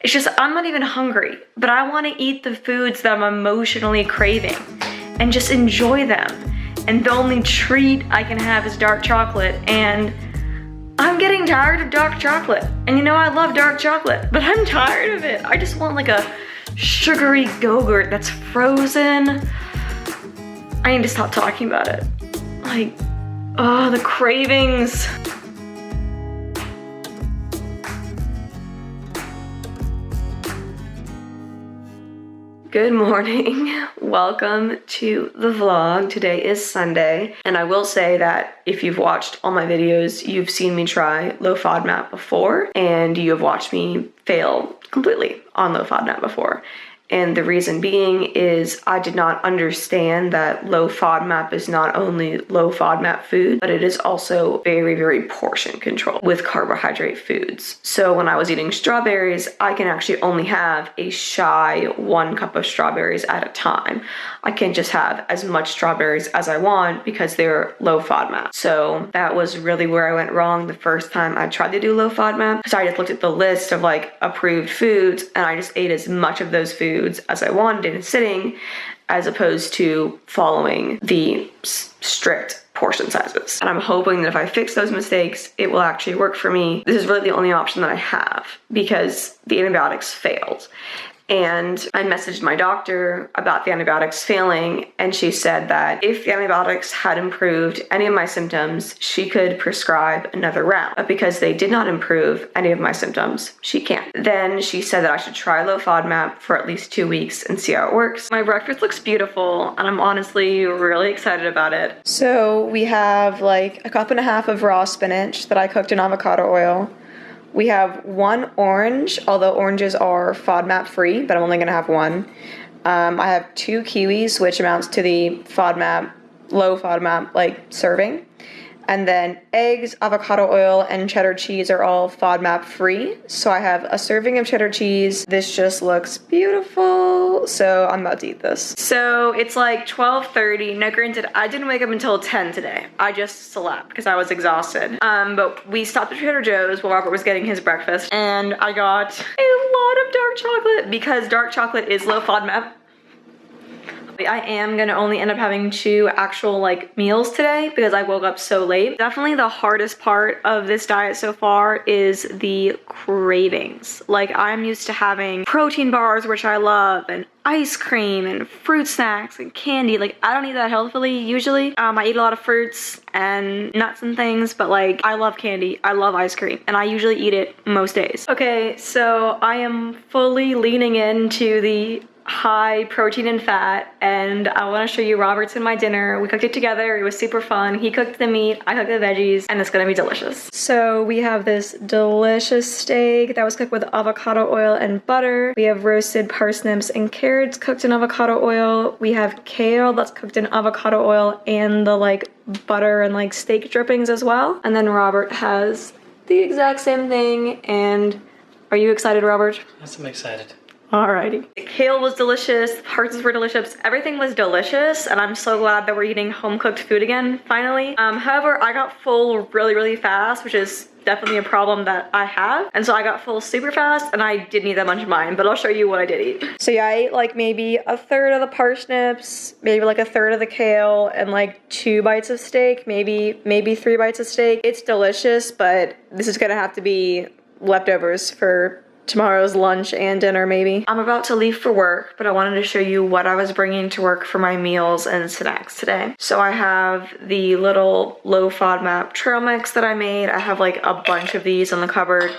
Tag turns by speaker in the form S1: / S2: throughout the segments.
S1: It's just, I'm not even hungry, but I want to eat the foods that I'm emotionally craving and just enjoy them. And the only treat I can have is dark chocolate, and I'm getting tired of dark chocolate. And you know, I love dark chocolate, but I'm tired of it. I just want like a sugary Go-Gurt that's frozen. I need to stop talking about it. Like, oh, the cravings. Good morning. Welcome to the vlog. Today is Sunday, and I will say that if you've watched all my videos, you've seen me try low FODMAP before, and you have watched me fail completely on low FODMAP before. And the reason being is I did not understand that low FODMAP is not only low FODMAP food, but it is also very, very portion controlled with carbohydrate foods. So when I was eating strawberries, I can actually only have a shy 1 cup of strawberries at a time. I can't just have as much strawberries as I want because they're low FODMAP. So that was really where I went wrong the firfirst time I tried to do low FODMAP. So I just looked at the list of like approved foods and I just ate as much of those foods as I wanted in a sitting, as opposed to following the strict portion sizes. And I'm hoping that if I fix those mistakes, it will actually work for me. This is really the only option that I have because the antibiotics failed. And I messaged my doctor about the antibiotics failing, and she said that if the antibiotics had improved any of my symptoms, she could prescribe another round. But because they did not improve any of my symptoms, she can't. Then she said that I should try low FODMAP for at least 2 weeks and see how it works. My breakfast looks beautiful, and I'm honestly really excited about it. So we have like 1.5 cups of raw spinach that I cooked in avocado oil. We have 1 orange, although oranges are FODMAP free, but I'm only gonna have 1. I have 2 kiwis, which amounts to the FODMAP, low FODMAP like serving. And then eggs, avocado oil, and cheddar cheese are all FODMAP free. So I have a serving of cheddar cheese. This just looks beautiful. So I'm about to eat this. So it's like 12:30. Now granted, I didn't wake up until 10 today. I just slept because I was exhausted. But we stopped at Trader Joe's while Robert was getting his breakfast. And I got a lot of dark chocolate because dark chocolate is low FODMAP. I am gonna only end up having 2 actual like meals today because I woke up so late. Definitely the hardest part of this diet so far is the cravings. Like, I'm used to having protein bars, which I love, and ice cream and fruit snacks and candy. Like, I don't eat that healthily usually. I eat a lot of fruits and nuts and things, but like, I love candy, I love ice cream, and I usually eat it most days. Okay, so I am fully leaning into the high protein and fat, and I want to show you Robert's and my dinner. We cooked it together. It was super fun. He cooked the meat, I cooked the veggies, and it's gonna be delicious. So we have this delicious steak that was cooked with avocado oil and butter. We have roasted parsnips and carrots cooked in avocado oil. We have kale that's cooked in avocado oil and the like butter and like steak drippings as well. And then Robert has the exact same thing. And are you excited, Robert?
S2: Yes, I'm excited.
S1: Alrighty. The kale was delicious, the parsnips were delicious, everything was delicious, and I'm so glad that we're eating home-cooked food again, finally. However, I got full really, really fast, which is definitely a problem that I have. And so I got full super fast, and I didn't eat that much of mine, but I'll show you what I did eat. So yeah, I ate like maybe 1/3 of the parsnips, maybe like 1/3 of the kale, and like 2 bites of steak, maybe 3 bites of steak. It's delicious, but this is gonna have to be leftovers for tomorrow's lunch and dinner maybe. I'm about to leave for work, but I wanted to show you what I was bringing to work for my meals and snacks today. So I have the little low FODMAP trail mix that I made. I have like a bunch of these in the cupboard.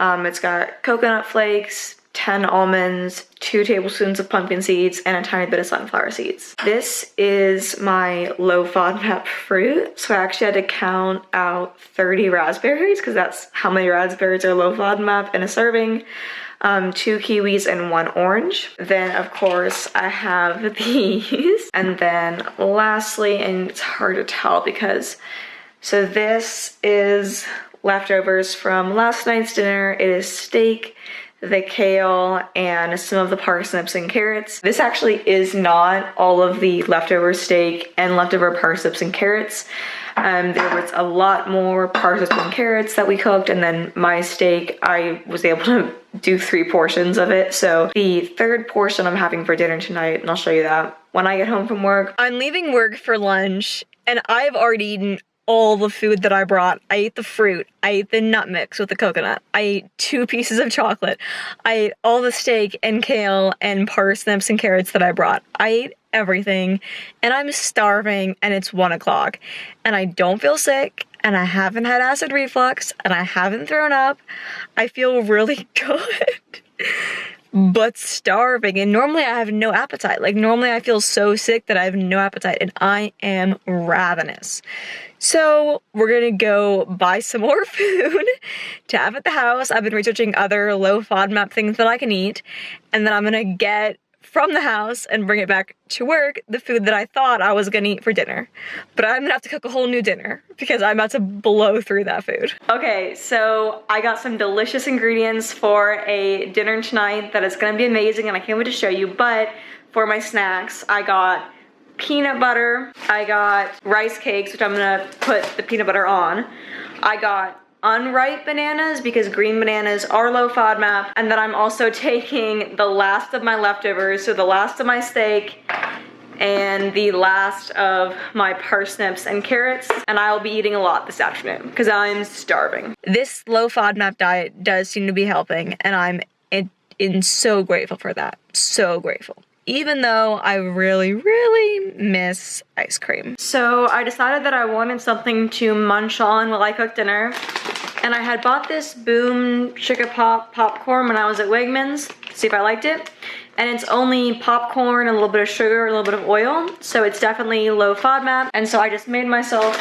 S1: It's got coconut flakes, 10 almonds, 2 tablespoons of pumpkin seeds, and a tiny bit of sunflower seeds. This is my low FODMAP fruit. So I actually had to count out 30 raspberries because that's how many raspberries are low FODMAP in a serving. 2 kiwis and 1 orange. Then of course I have these. And then lastly, and it's hard to tell because, so this is leftovers from last night's dinner. It is steak. the kale, and some of the parsnips and carrots. This actually is not all of the leftover steak and leftover parsnips and carrots. There was a lot more parsnips and carrots that we cooked, and then my steak, I was able to do 3 portions of it. So the 3rd portion I'm having for dinner tonight, and I'll show you that when I get home from work. I'm leaving work for lunch, and I've already eaten all the food that I brought. I ate the fruit, I ate the nut mix with the coconut, I ate 2 pieces of chocolate, I ate all the steak and kale and parsnips and carrots that I brought. I ate everything, and I'm starving, and it's 1 o'clock, and I don't feel sick, and I haven't had acid reflux, and I haven't thrown up. I feel really good. But starving, and normally I have no appetite. Like, normally I feel so sick that I have no appetite, and I am ravenous. So we're gonna go buy some more food to have at the house. I've been researching other low FODMAP things that I can eat, and then I'm gonna get from the house and bring it back to work the food that I thought I was gonna eat for dinner. But I'm gonna have to cook a whole new dinner because I'm about to blow through that food. Okay, so I got some delicious ingredients for a dinner tonight that is gonna be amazing, and I can't wait to show you. But for my snacks, I got peanut butter, I got rice cakes, which I'm gonna put the peanut butter on. I got unripe bananas because green bananas are low FODMAP, and then I'm also taking the last of my leftovers, so the last of my steak and the last of my parsnips and carrots, and I'll be eating a lot this afternoon because I'm starving. This low FODMAP diet does seem to be helping, and I'm so grateful for that. So grateful. Even though I really, really miss ice cream. So I decided that I wanted something to munch on while I cook dinner. And I had bought this Boom Chicka Pop popcorn when I was at Wegmans to see if I liked it. And it's only popcorn, a little bit of sugar, a little bit of oil. So it's definitely low FODMAP. And so I just made myself,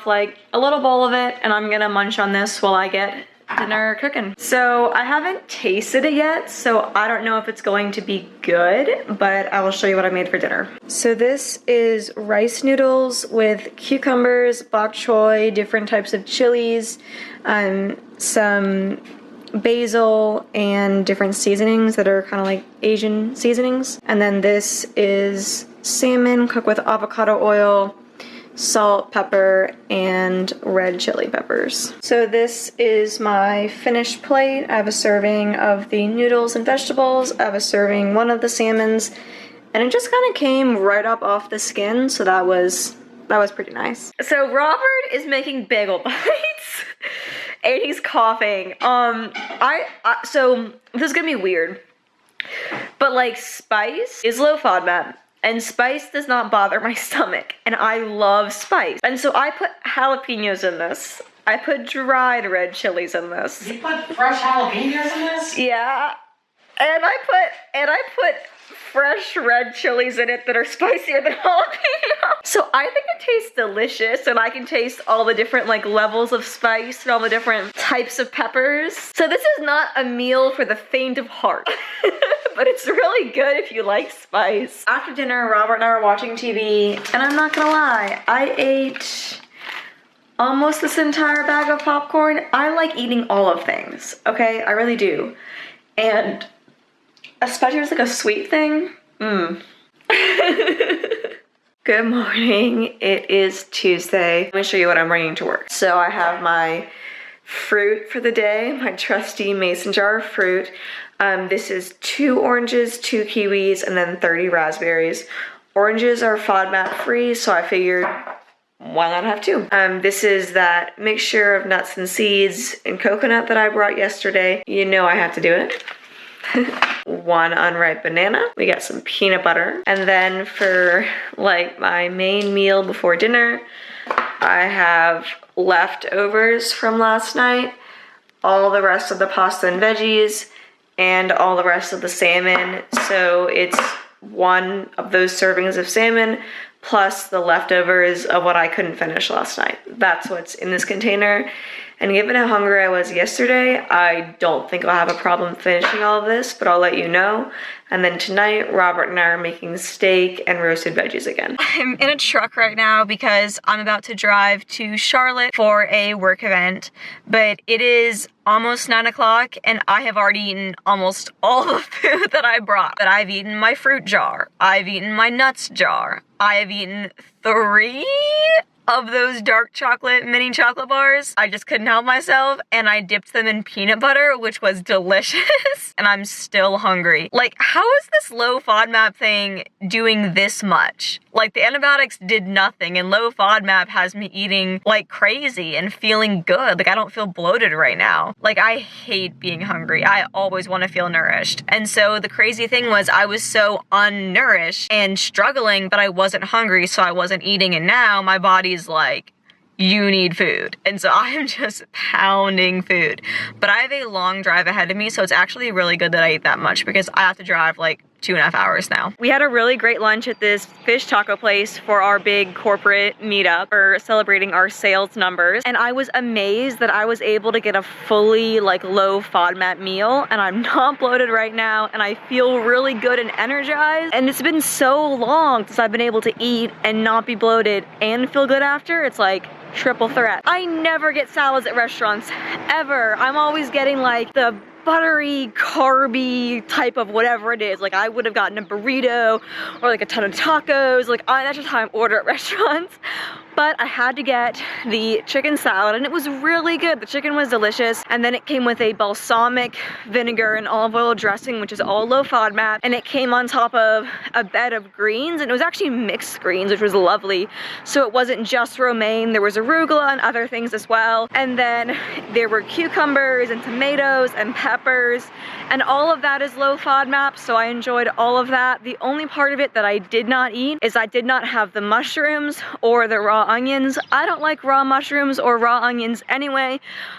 S1: like a little bowl of it, and I'm gonna munch on this while I get dinner cooking. So I haven't tasted it yet, so I don't know if it's going to be good, but I will show you what I made for dinner. So this is rice noodles with cucumbers, bok choy, different types of chilies, some basil, and different seasonings that are kind of like Asian seasonings. And then this is salmon cooked with avocado oil, salt, pepper, and red chili peppers. So this is my finished plate. I have a serving of the noodles and vegetables. I have a serving one of the salmons, and it just kind of came right up off the skin, so that was pretty nice. So Robert is making bagel bites and he's coughing. So this is gonna be weird, but like spice is low FODMAP. And spice does not bother my stomach, and I love spice. And so I put jalapenos in this. I put dried red chilies in this.
S2: You put fresh jalapenos in this?
S1: Yeah. And I put fresh red chilies in it that are spicier than jalapeno. So I think it tastes delicious, and I can taste all the different like levels of spice and all the different types of peppers. So this is not a meal for the faint of heart, but it's really good if you like spice. After dinner, Robert and I were watching TV, and I'm not gonna lie, I ate almost this entire bag of popcorn. I like eating all of things, okay? I really do. And especially if it's like a sweet thing. Good morning. It is Tuesday. Let me show you what I'm bringing to work. So I have my fruit for the day, my trusty mason jar of fruit. This is 2 oranges, 2 kiwis, and then 30 raspberries. Oranges are FODMAP free, so I figured why not have 2? This is that mixture of nuts and seeds and coconut that I brought yesterday. You know I have to do it. 1 unripe banana. We got some peanut butter. And then for like my main meal before dinner, I have leftovers from last night, all the rest of the pasta and veggies, and all the rest of the salmon. So it's 1 of those servings of salmon plus the leftovers of what I couldn't finish last night. That's what's in this container. And given how hungry I was yesterday, I don't think I'll have a problem finishing all of this, but I'll let you know. And then tonight, Robert and I are making steak and roasted veggies again. I'm in a truck right now because I'm about to drive to Charlotte for a work event, but it is almost 9 o'clock and I have already eaten almost all the food that I brought. But I've eaten my fruit jar, I've eaten my nuts jar, I have eaten 3 of those dark chocolate mini chocolate bars. I just couldn't help myself and I dipped them in peanut butter, which was delicious. And I'm still hungry. Like, how is this low FODMAP thing doing this much? Like, the antibiotics did nothing and low FODMAP has me eating like crazy and feeling good. Like, I don't feel bloated right now. Like, I hate being hungry. I always want to feel nourished. And so the crazy thing was I was so unnourished and struggling, but I wasn't hungry, so I wasn't eating. And now my body's like, you need food. And so I am just pounding food. But I have a long drive ahead of me, so it's actually really good that I ate that much because I have to drive like 2.5 hours now. We had a really great lunch at this fish taco place for our big corporate meetup for celebrating our sales numbers. And I was amazed that I was able to get a fully like low FODMAP meal and I'm not bloated right now and I feel really good and energized. And it's been so long since I've been able to eat and not be bloated and feel good after. It's like triple threat. I never get salads at restaurants, ever. I'm always getting like the buttery, carby type of whatever it is. Like, I would have gotten a burrito or like a ton of tacos. Like, that's just how I order at restaurants. But I had to get the chicken salad and it was really good. The chicken was delicious. And then it came with a balsamic vinegar and olive oil dressing, which is all low FODMAP. And it came on top of a bed of greens and it was actually mixed greens, which was lovely. So it wasn't just romaine, there was arugula and other things as well. And then there were cucumbers and tomatoes and peppers and all of that is low FODMAP. So I enjoyed all of that. The only part of it that I did not eat is I did not have the mushrooms or the raw onions. I don't like raw mushrooms or raw onions anyway,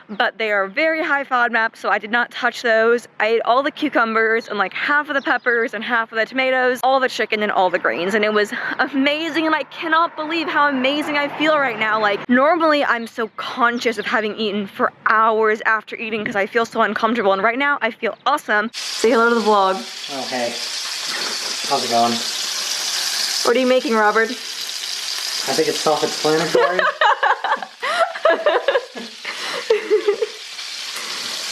S1: but they are very high FODMAP, so I did not touch those. I ate all the cucumbers and like half of the peppers and half of the tomatoes, all the chicken and all the greens, and it was amazing and I cannot believe how amazing I feel right now. Like, normally I'm so conscious of having eaten for hours after eating because I feel so uncomfortable, and right now I feel awesome. Say hello to the vlog.
S2: Oh, hey. How's it going?
S1: What are you making, Robert?
S2: I think it's self-explanatory.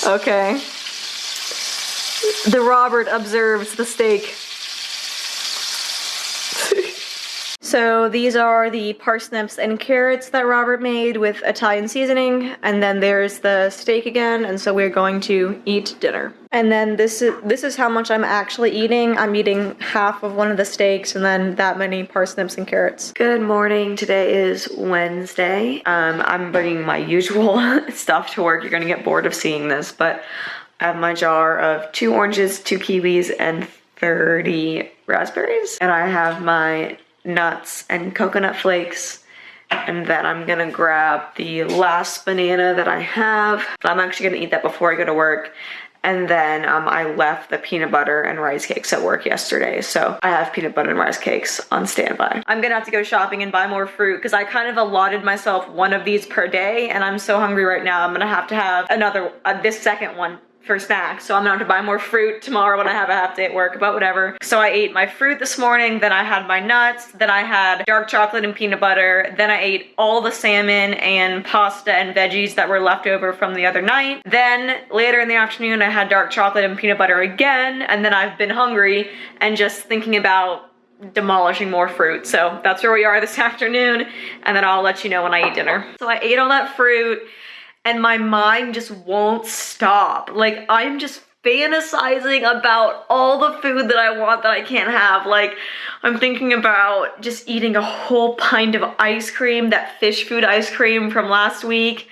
S1: Okay. The Robert observes the steak. So these are the parsnips and carrots that Robert made with Italian seasoning, and then there's the steak again, and so we're going to eat dinner. And then this is how much I'm actually eating. I'm eating half of one of the steaks and then that many parsnips and carrots. Good morning. Today is Wednesday. I'm bringing my usual stuff to work. You're gonna get bored of seeing this, but I have my jar of 2 oranges, 2 kiwis, and 30 raspberries. And I have my nuts and coconut flakes, and then I'm gonna grab the last banana that I have. I'm actually gonna eat that before I go to work. And then I left the peanut butter and rice cakes at work yesterday, so I have peanut butter and rice cakes on standby. I'm gonna have to go shopping and buy more fruit because I kind of allotted myself one of these per day, and I'm so hungry right now. I'm gonna have to have another, this second one for snacks, so I'm gonna have to buy more fruit tomorrow when I have a half day at work, but whatever. So I ate my fruit this morning, then I had my nuts, then I had dark chocolate and peanut butter, then I ate all the salmon and pasta and veggies that were left over from the other night. Then later in the afternoon I had dark chocolate and peanut butter again, and then I've been hungry and just thinking about demolishing more fruit. So that's where we are this afternoon, and then I'll let you know when I eat dinner. So I ate all that fruit and my mind just won't stop. Like, I'm just fantasizing about all the food that I want that I can't have. Like, I'm thinking about just eating a whole pint of ice cream, that fish food ice cream from last week.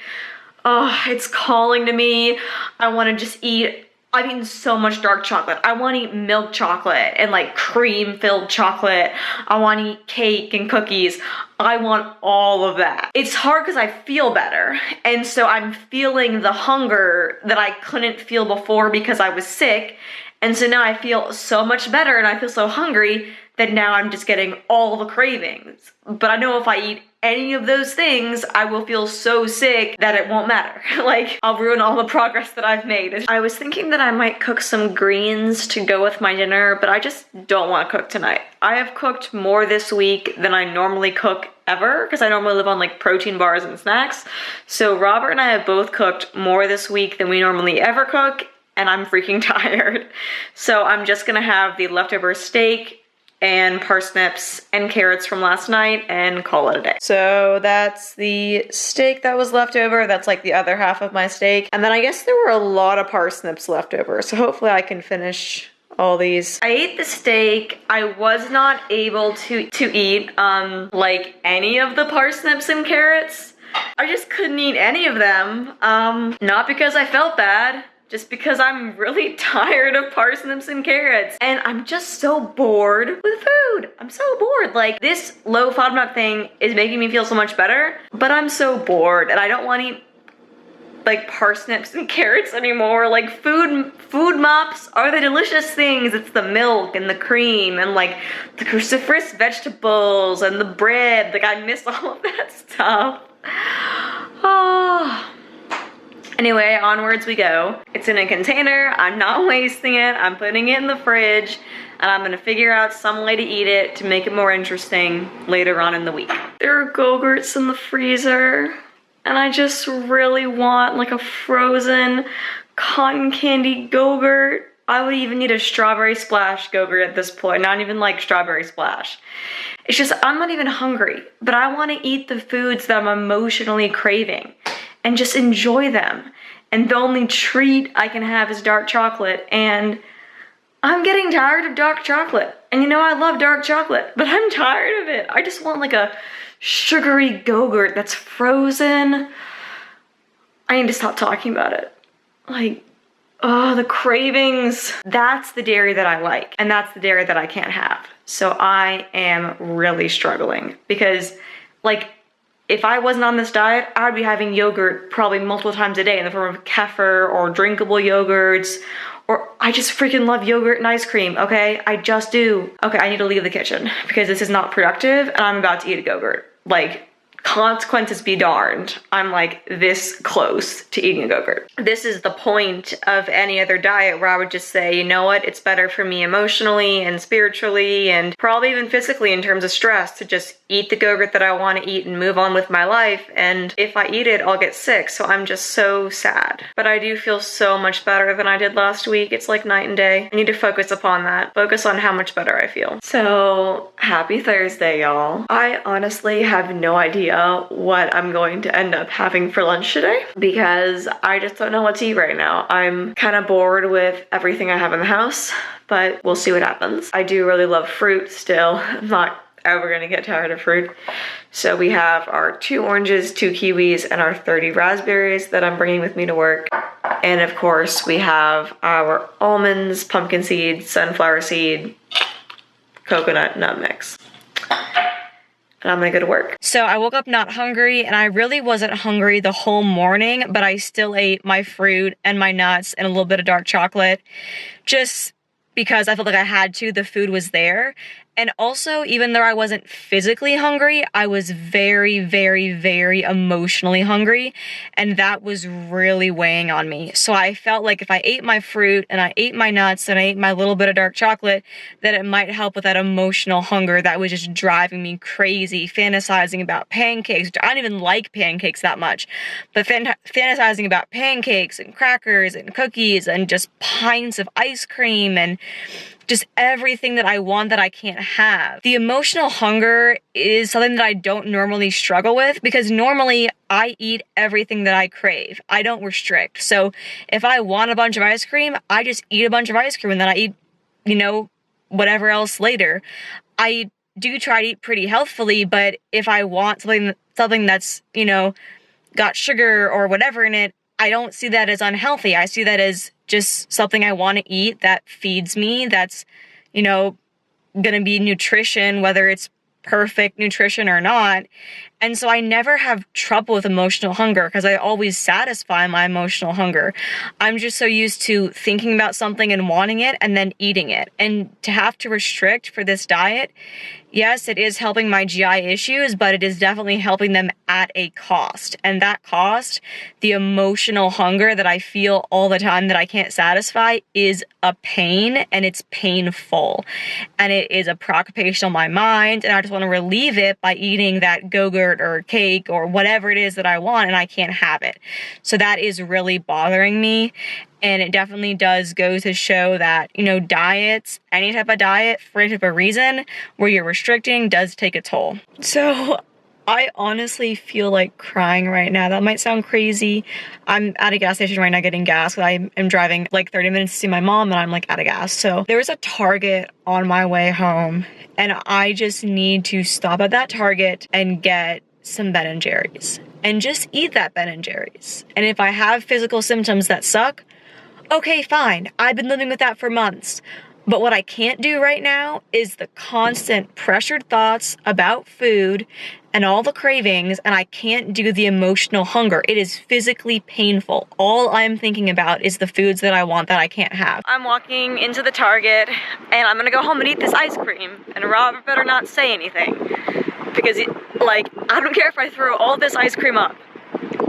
S1: Oh, it's calling to me. I want to just eat, I've eaten so much dark chocolate. I want to eat milk chocolate and like cream filled chocolate. I want to eat cake and cookies. I want all of that. It's hard because I feel better. And so I'm feeling the hunger that I couldn't feel before because I was sick. And so now I feel so much better and I feel so hungry that now I'm just getting all the cravings. But I know if I eat any of those things, I will feel so sick that it won't matter. Like, I'll ruin all the progress that I've made. I was thinking that I might cook some greens to go with my dinner, but I just don't want to cook tonight. I have cooked more this week than I normally cook ever, because I normally live on like protein bars and snacks. So Robert and I have both cooked more this week than we normally ever cook, and I'm freaking tired. So I'm just gonna have the leftover steak and parsnips and carrots from last night and call it a day. So that's the steak that was left over. That's like the other half of my steak. And then I guess there were a lot of parsnips left over. So hopefully I can finish all these. I ate the steak. I was not able to eat like any of the parsnips and carrots. I just couldn't eat any of them. Not because I felt bad, just because I'm really tired of parsnips and carrots. And I'm just so bored with food. I'm so bored. Like, this low FODMAP thing is making me feel so much better, but I'm so bored and I don't want to eat like parsnips and carrots anymore. Like, food mops are the delicious things. It's the milk and the cream and like the cruciferous vegetables and the bread. Like, I miss all of that stuff. Oh. Anyway, onwards we go. It's in a container. I'm not wasting it. I'm putting it in the fridge, and I'm gonna figure out some way to eat it to make it more interesting later on in the week. There are Go-Gurts in the freezer, and I just really want like a frozen cotton candy Go-Gurt. I would even need a strawberry splash Go-Gurt at this point, not even like strawberry splash. It's just, I'm not even hungry, but I wanna eat the foods that I'm emotionally craving and just enjoy them. And the only treat I can have is dark chocolate, and I'm getting tired of dark chocolate. And you know, I love dark chocolate, but I'm tired of it. I just want like a sugary Go-Gurt that's frozen. I need to stop talking about it. Like, oh, the cravings. That's the dairy that I like, and that's the dairy that I can't have. So I am really struggling because, like, if I wasn't on this diet, I would be having yogurt probably multiple times a day in the form of kefir or drinkable yogurts, or I just freaking love yogurt and ice cream, okay? I just do. Okay, I need to leave the kitchen because this is not productive and I'm about to eat a Go-Gurt. Like, consequences be darned. I'm like this close to eating a Go-Gurt. This is the point of any other diet where I would just say, you know what, it's better for me emotionally and spiritually and probably even physically in terms of stress to just eat the Go-Gurt that I want to eat and move on with my life. And if I eat it, I'll get sick. So I'm just so sad. But I do feel so much better than I did last week. It's like night and day. I need to focus upon that. Focus on how much better I feel. So happy Thursday, y'all. I honestly have no idea what I'm going to end up having for lunch today because I just don't know what to eat right now. I'm kind of bored with everything I have in the house, but we'll see what happens. I do really love fruit still. I'm not ever gonna get tired of fruit. So we have our 2 oranges, 2 kiwis, and our 30 raspberries that I'm bringing with me to work. And of course we have our almonds, pumpkin seed, sunflower seed, coconut nut mix. And I'm gonna go to work. So I woke up not hungry, and I really wasn't hungry the whole morning, but I still ate my fruit and my nuts and a little bit of dark chocolate just because I felt like I had to. The food was there. And also, even though I wasn't physically hungry, I was very, very, very emotionally hungry. And that was really weighing on me. So I felt like if I ate my fruit and I ate my nuts and I ate my little bit of dark chocolate, that it might help with that emotional hunger that was just driving me crazy, fantasizing about pancakes. I don't even like pancakes that much, but fantasizing about pancakes and crackers and cookies and just pints of ice cream and just everything that I want that I can't have. The emotional hunger is something that I don't normally struggle with because normally I eat everything that I crave. I don't restrict. So if I want a bunch of ice cream, I just eat a bunch of ice cream and then I eat, you know, whatever else later. I do try to eat pretty healthfully, but if I want something that's, you know, got sugar or whatever in it, I don't see that as unhealthy. I see that as just something I want to eat that feeds me, that's, you know, gonna be nutrition, whether it's perfect nutrition or not. And so I never have trouble with emotional hunger because I always satisfy my emotional hunger. I'm just so used to thinking about something and wanting it and then eating it. And to have to restrict for this diet, yes, it is helping my GI issues, but it is definitely helping them at a cost. And that cost, the emotional hunger that I feel all the time that I can't satisfy, is a pain, and it's painful. And it is a preoccupation on my mind, and I just want to relieve it by eating that Go-Gurt or cake or whatever it is that I want, and I can't have it. So that is really bothering me. And it definitely does go to show that, you know, diets, any type of diet for any type of reason where you're restricting does take a toll. So I honestly feel like crying right now. That might sound crazy. I'm at a gas station right now getting gas. I am driving like 30 minutes to see my mom and I'm like out of gas. So there was a Target on my way home and I just need to stop at that Target and get some Ben & Jerry's and just eat that Ben & Jerry's. And if I have physical symptoms that suck, okay, fine. I've been living with that for months. But what I can't do right now is the constant pressured thoughts about food and all the cravings, and I can't do the emotional hunger. It is physically painful. All I'm thinking about is the foods that I want that I can't have. I'm walking into the Target, and I'm gonna go home and eat this ice cream, and Robert better not say anything. Because, like, I don't care if I throw all this ice cream up.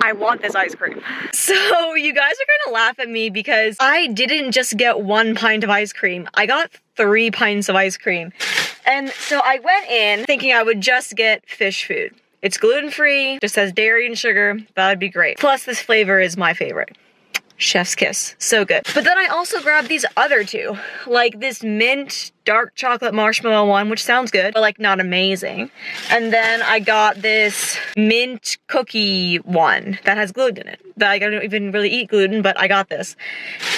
S1: I want this ice cream. So you guys are gonna laugh at me because I didn't just get 1 pint of ice cream. I got 3 pints of ice cream. And so I went in thinking I would just get fish food. It's gluten-free, just has dairy and sugar. That would be great. Plus this flavor is my favorite. Chef's kiss, so good. But then I also grabbed these other 2, like this mint dark chocolate marshmallow one, which sounds good, but like not amazing. And then I got this mint cookie one that has gluten in it. That I don't even really eat gluten, but I got this.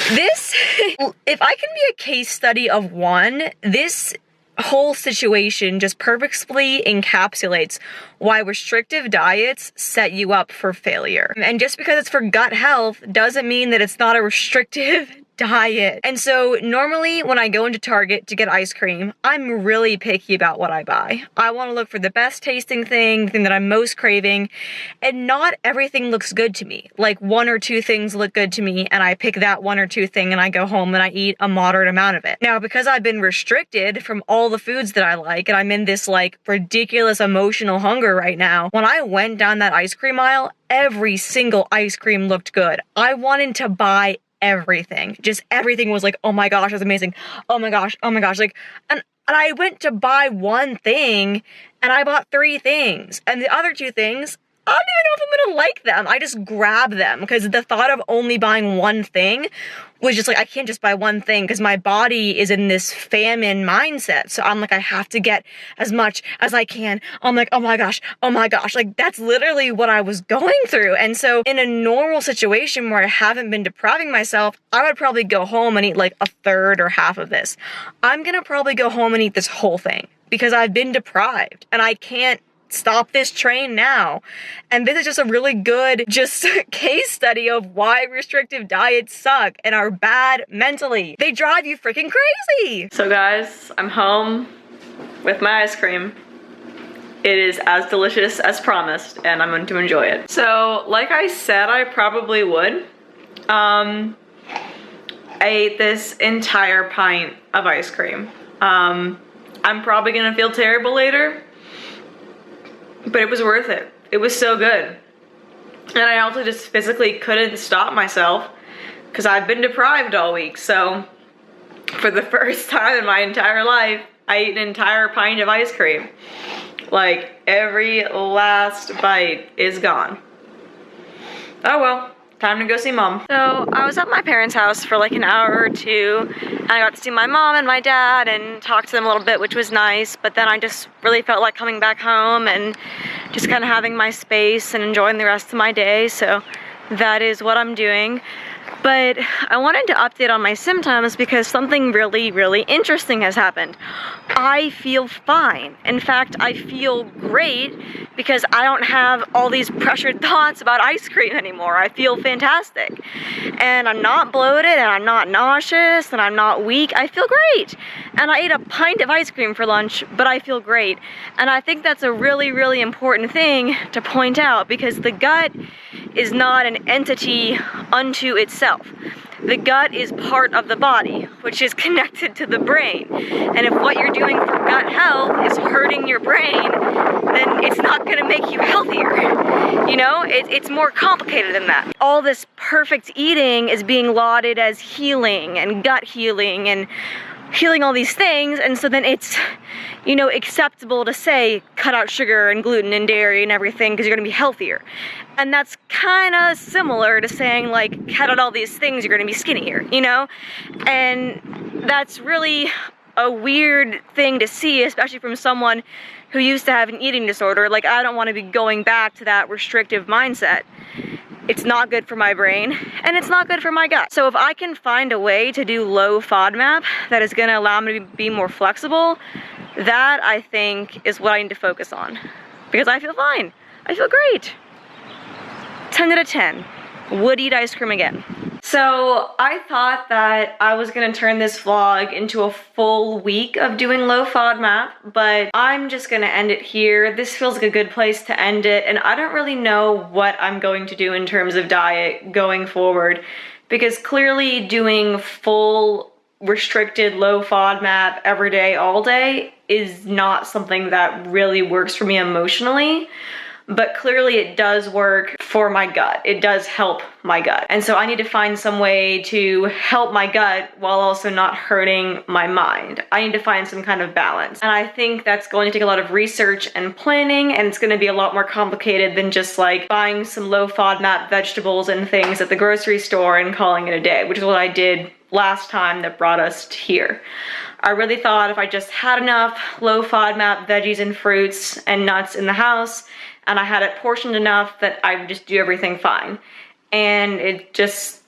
S1: This, if I can be a case study of one, this whole situation just perfectly encapsulates why restrictive diets set you up for failure. And just because it's for gut health doesn't mean that it's not a restrictive diet. And so normally when I go into Target to get ice cream, I'm really picky about what I buy. I want to look for the best tasting thing, the thing that I'm most craving, and not everything looks good to me. Like 1 or 2 things look good to me and I pick that 1 or 2 thing and I go home and I eat a moderate amount of it. Now, because I've been restricted from all the foods that I like and I'm in this like ridiculous emotional hunger right now, when I went down that ice cream aisle, every single ice cream looked good. I wanted to buy everything. Just everything was like, oh my gosh, that's amazing. Oh my gosh, oh my gosh. Like, and I went to buy 1 thing and I bought 3 things. And the other 2 things, I don't even know if I'm gonna like them. I just grabbed them because the thought of only buying 1 thing was just like, I can't just buy 1 thing because my body is in this famine mindset. So I'm like, I have to get as much as I can. I'm like, oh my gosh, oh my gosh. Like that's literally what I was going through. And so in a normal situation where I haven't been depriving myself, I would probably go home and eat like a third or half of this. I'm gonna probably go home and eat this whole thing because I've been deprived and I can't stop this train now. And this is just a really good case study of why restrictive diets suck and are bad mentally. They drive you freaking crazy. So guys, I'm home with my ice cream. It is as delicious as promised and I'm going to enjoy it. So like I said, I probably would. I ate this entire pint of ice cream. I'm probably gonna feel terrible later, but it was worth it. It was so good. And I also just physically couldn't stop myself because I've been deprived all week. So for the first time in my entire life, I ate an entire pint of ice cream. Like every last bite is gone. Oh well, time to go see mom. So I was at my parents' house for like an hour or 2 and I got to see my mom and my dad and talk to them a little bit, which was nice. But then I just really felt like coming back home and just kind of having my space and enjoying the rest of my day. So that is what I'm doing. But I wanted to update on my symptoms because something really, really interesting has happened. I feel fine. In fact, I feel great because I don't have all these pressured thoughts about ice cream anymore. I feel fantastic. And I'm not bloated, and I'm not nauseous, and I'm not weak. I feel great. And I ate a pint of ice cream for lunch, but I feel great. And I think that's a really, really important thing to point out because the gut is not an entity unto itself. The gut is part of the body, which is connected to the brain. And if what you're doing for gut health is hurting your brain, then it's not going to make you healthier. You know, it's more complicated than that. All this perfect eating is being lauded as healing and gut healing and healing all these things, and so then it's, you know, acceptable to say cut out sugar and gluten and dairy and everything because you're going to be healthier. And that's kind of similar to saying like cut out all these things, you're going to be skinnier, you know? And that's really a weird thing to see, especially from someone who used to have an eating disorder. Like, I don't want to be going back to that restrictive mindset. It's not good for my brain, and it's not good for my gut. So if I can find a way to do low FODMAP that is gonna allow me to be more flexible, that I think is what I need to focus on. Because I feel fine. I feel great. 10 out of 10. Would eat ice cream again. So I thought that I was gonna turn this vlog into a full week of doing low FODMAP, but I'm just gonna end it here. This feels like a good place to end it, and I don't really know what I'm going to do in terms of diet going forward, because clearly doing full restricted low FODMAP every day, all day is not something that really works for me emotionally. But clearly it does work for my gut. It does help my gut. And so I need to find some way to help my gut while also not hurting my mind. I need to find some kind of balance. And I think that's going to take a lot of research and planning, and it's going to be a lot more complicated than just like buying some low FODMAP vegetables and things at the grocery store and calling it a day, which is what I did last time that brought us here. I really thought if I just had enough low FODMAP veggies and fruits and nuts in the house, and I had it portioned enough that I would just do everything fine. And it's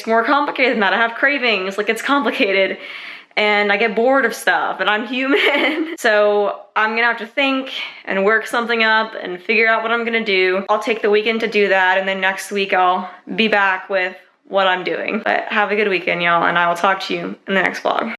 S1: more complicated than that. I have cravings, like it's complicated, and I get bored of stuff, and I'm human. So I'm gonna have to think and work something up and figure out what I'm gonna do. I'll take the weekend to do that, and then next week I'll be back with what I'm doing. But have a good weekend, y'all, and I will talk to you in the next vlog.